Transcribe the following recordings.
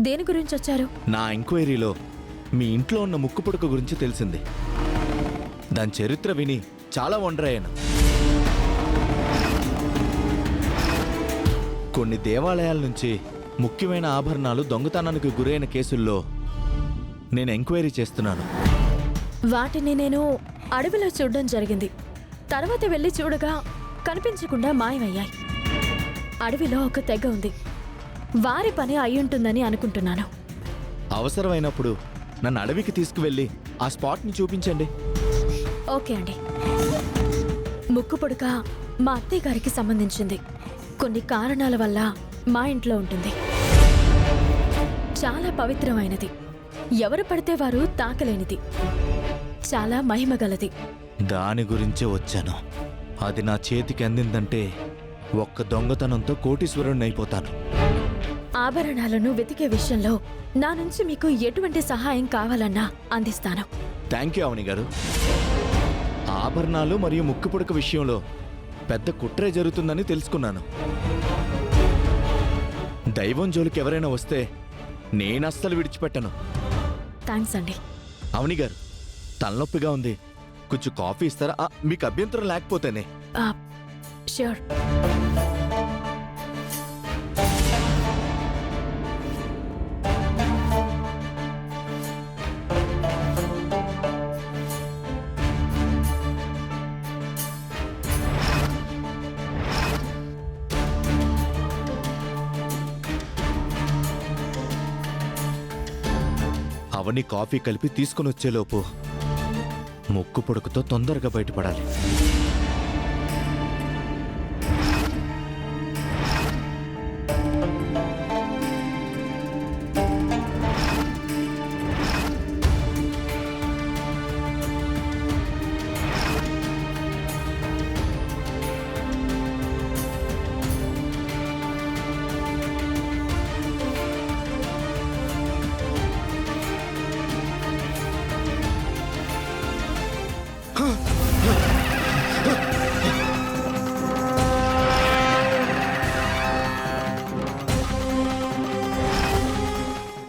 దేని గురించి వచ్చారు? నా ఎంక్వైరీలో మీ ఇంట్లో ఉన్న ముక్కు పుడక గురించి తెలిసింది. దాని చరిత్ర విని చాలా వండర్ అయ్యాను. కొన్ని దేవాలయాల నుంచి ముఖ్యమైన ఆభరణాలు దొంగతనానికి గురైన కేసుల్లో నేను ఎంక్వైరీ చేస్తున్నాను. వాటిని నేను అడవిలో చూడడం జరిగింది. తర్వాత వెళ్ళి చూడగా కనిపించకుండా మాయమయ్యాయి. అడవిలో ఒక తెగ ఉంది. వారి పని అయ్యుంటుందని అనుకుంటున్నాను. అవసరమైనప్పుడు నన్ను అడవికి తీసుకువెళ్ళి ఆ స్పాట్ని చూపించండి. ఓకే అండి. ముక్కు పుడక మా అత్తయ్య గారికి సంబంధించింది. కొన్ని కారణాల వల్ల మా ఇంట్లో ఉంటుంది. చాలా పవిత్రమైనది. ఎవరు పడితే వారు తాకలేనిది. చాలా మహిమగలది. దాని గురించే వచ్చాను. అది నా చేతికి అందిందంటే ఒక్క దొంగతనంతో కోటీశ్వరుణ్ణి అయిపోతాను. ఆభరణాలను వెతికే విషయంలో నా నుంచి మీకు ఎటువంటి సహాయం కావాలన్నా అందిస్తాను. థ్యాంక్ యూ అవని గారు. ఆభరణాలు మరియు ముక్కు పుడక విషయంలో పెద్ద కుట్రే జరుగుతుందని తెలుసుకున్నాను. దైవం జోలికి ఎవరైనా వస్తే నేనస్సలు విడిచిపెట్టను. థ్యాంక్స్ అండి. అవని గారు, తలనొప్పిగా ఉంది. కొంచెం కాఫీ ఇస్తారా? మీకు అభ్యంతరం లేకపోతేనే. ష్యూర్. అవని కాఫీ కలిపి తీసుకుని వచ్చేలోపు ముక్కు పుడకతో తొందరగా బయటపడాలి.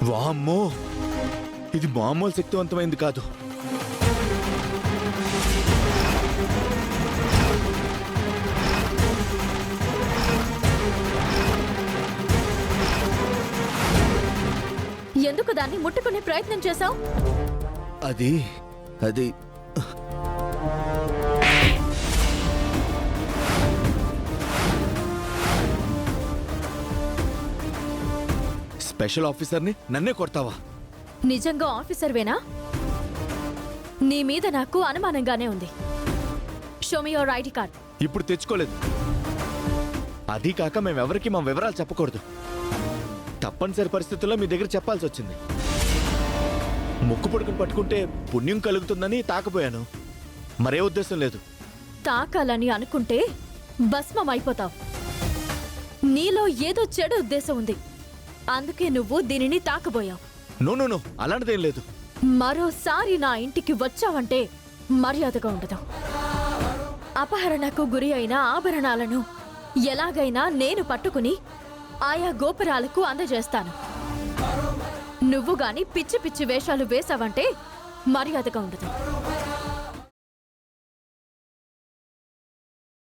వామ్మో, ఇది మామూలు శక్తివంతమైంది కాదు. ఎందుకు దాన్ని ముట్టుకునే ప్రయత్నం చేశావు? అది స్పెషల్ ఆఫీసర్ని నన్నే కొడతావా? నిజంగా ఆఫీసర్వేనా? నీ మీద నాకు అనుమానంగానే ఉంది. Show me your ID card. ఇప్పుడు తెచ్చుకోలేదు. అది కాక మేమెవరికి మా వివరాలు చెప్పకూడదు. తప్పనిసరి పరిస్థితుల్లో మీ దగ్గర చెప్పాల్సి వచ్చింది. ముక్కు పుడకను పట్టుకుంటే పుణ్యం కలుగుతుందని తాకపోయాను. మరే ఉద్దేశం లేదు. తాకాలని అనుకుంటే భస్మం అయిపోతావు. నీలో ఏదో చెడు ఉద్దేశం ఉంది. అందుకే నువ్వు దీనిని తాకబోయావు. నో, అలాంటిదేం లేదు. మరోసారి నా ఇంటికి వచ్చావంటే మర్యాదగా ఉండదు. అపహరణకు గురి అయిన ఆభరణాలను ఎలాగైనా నేను పట్టుకుని ఆయా గోపురాలకు అందజేస్తాను. నువ్వు గాని పిచ్చి పిచ్చి వేషాలు వేశావంటే మర్యాదగా ఉండదు.